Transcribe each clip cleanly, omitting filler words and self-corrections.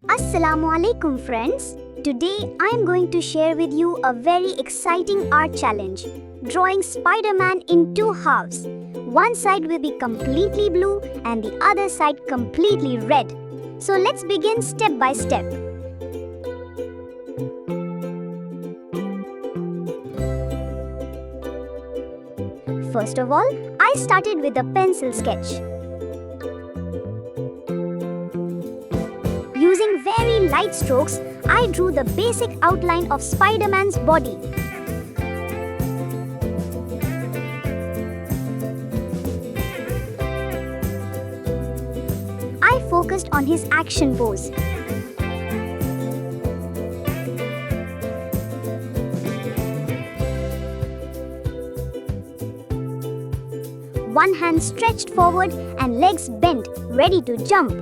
Assalamu alaikum friends. Today I am going to share with you a very exciting art challenge. Drawing Spider-Man in two halves. One side will be completely blue and the other side completely red. So let's begin step by step. First of all, I started with a pencil sketch. Using very light strokes, I drew the basic outline of Spider-Man's body. I focused on his action pose. One hand stretched forward and legs bent, ready to jump.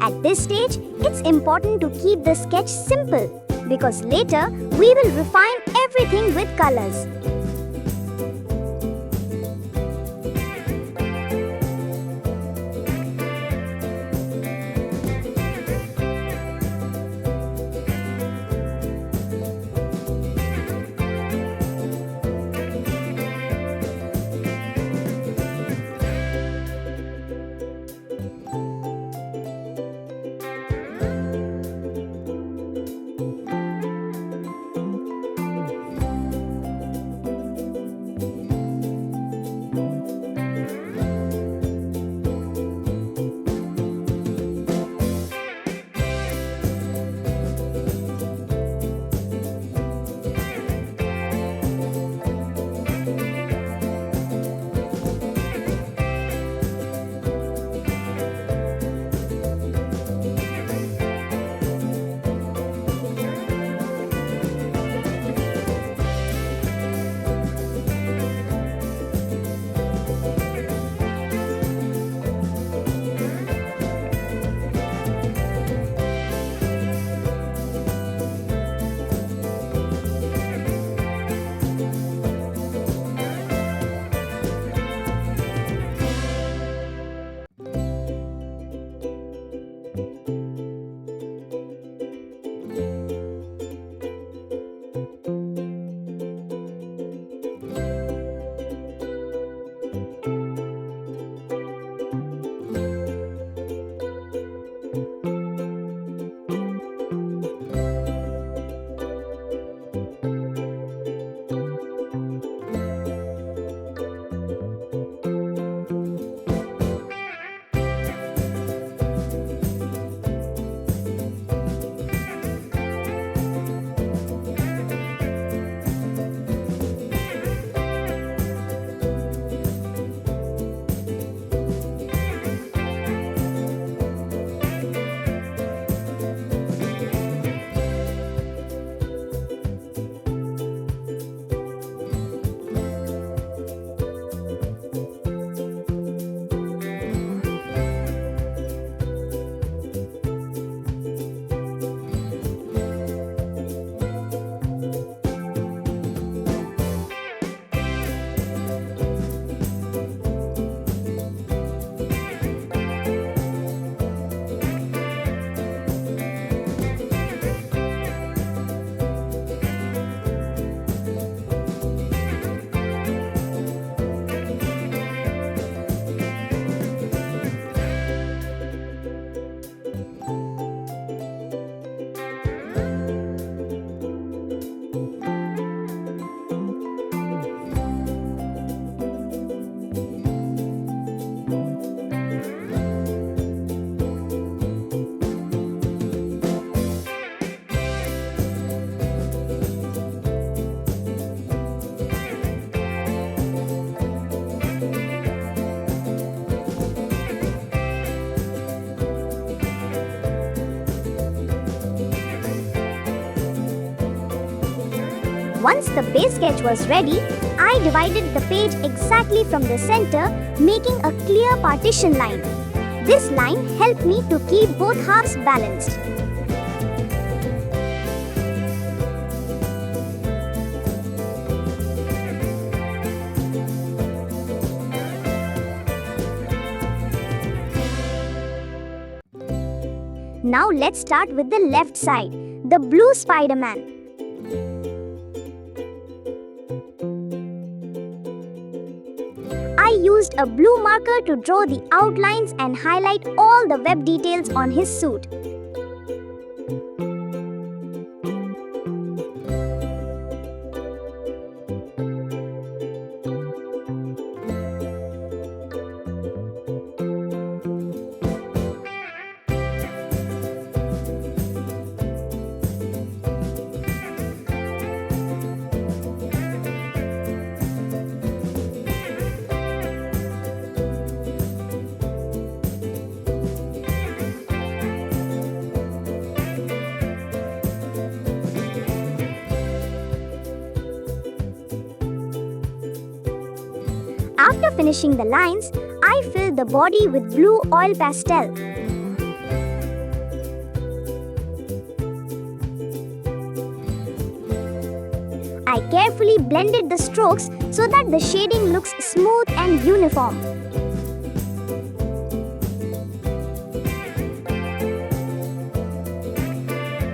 At this stage, it's important to keep the sketch simple because later we will refine everything with colors. Once the base sketch was ready, I divided the page exactly from the center, making a clear partition line. This line helped me to keep both halves balanced. Now let's start with the left side, the blue Spider-Man. I used a blue marker to draw the outlines and highlight all the web details on his suit. After finishing the lines, I filled the body with blue oil pastel. I carefully blended the strokes so that the shading looks smooth and uniform.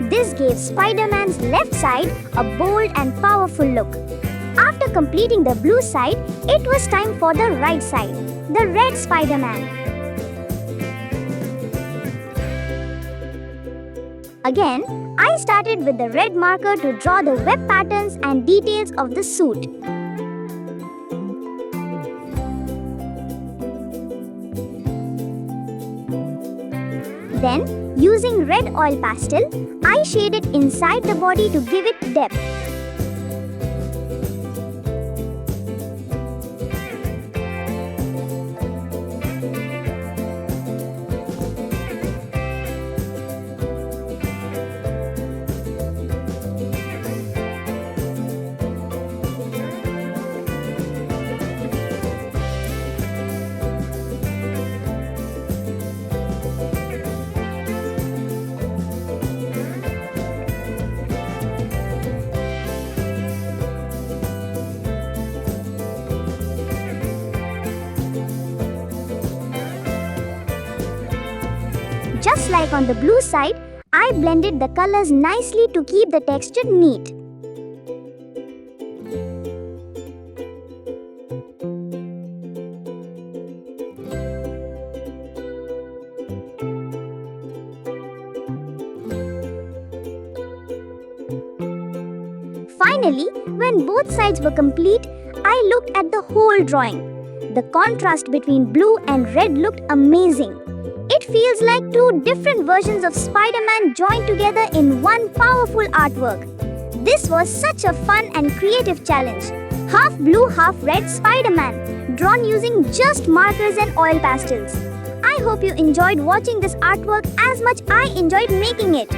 This gave Spider-Man's left side a bold and powerful look. After completing the blue side, it was time for the right side, the red Spider-Man. Again, I started with the red marker to draw the web patterns and details of the suit. Then, using red oil pastel, I shaded inside the body to give it depth. Just like on the blue side, I blended the colors nicely to keep the texture neat. Finally, when both sides were complete, I looked at the whole drawing. The contrast between blue and red looked amazing. It feels like two different versions of Spider-Man joined together in one powerful artwork. This was such a fun and creative challenge. Half blue, half red Spider-Man, drawn using just markers and oil pastels. I hope you enjoyed watching this artwork as much as I enjoyed making it.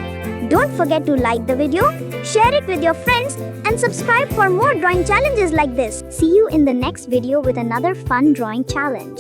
Don't forget to like the video, share it with your friends, and subscribe for more drawing challenges like this. See you in the next video with another fun drawing challenge.